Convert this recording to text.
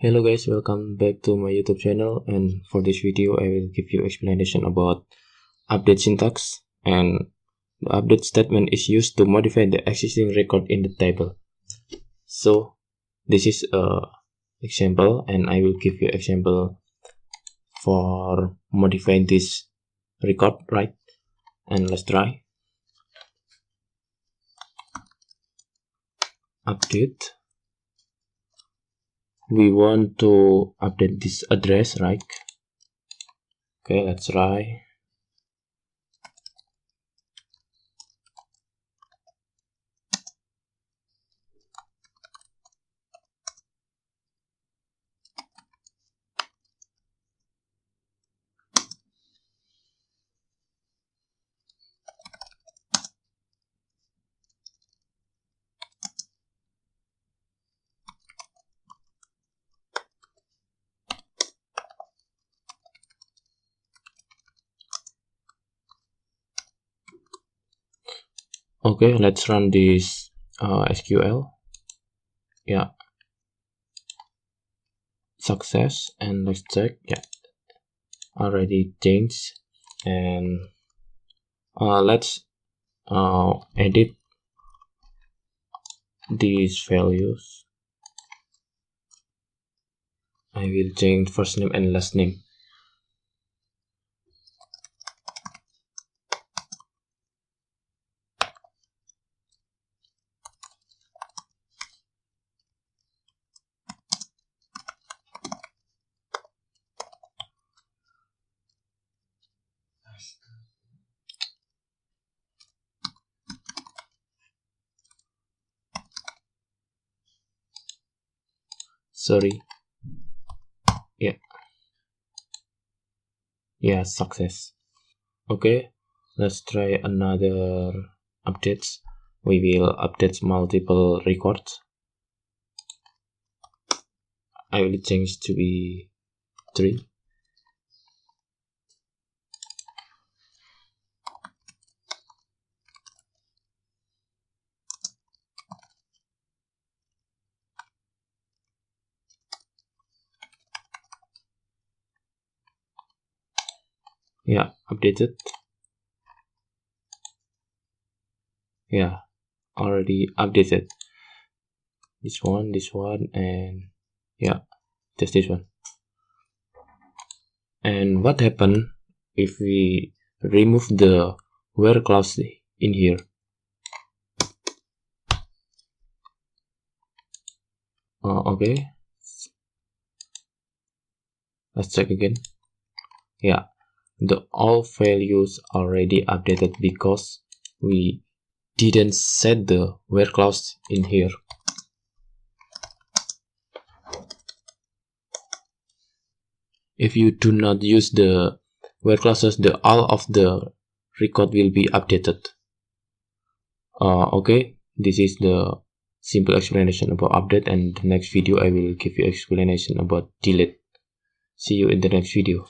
Hello guys, welcome back to my YouTube channel, and for this video I will give you explanation about update syntax. And the update statement is used to modify the existing record in the table. So this is a example, and I will give you example for modifying this record, right? And let's try. Update. We want to update this address, right? Okay, let's try. Okay, let's run this SQL. Yeah, success, and let's check. Yeah, already changed. And let's edit these values. I will change first name and last name. Sorry. Yeah, success. Okay, let's try another updates. We will update multiple records. I will change to be 3. Yeah, updated. Yeah, already updated. This one, and yeah, just this one. And what happened if we remove the where clause in here? Okay, let's check again. Yeah, the all values already updated because we didn't set the where clause in here. If you do not use the where clauses, the all of the record will be updated. Okay, this is the simple explanation about update, and the next video I will give you explanation about delete. See you in the next video.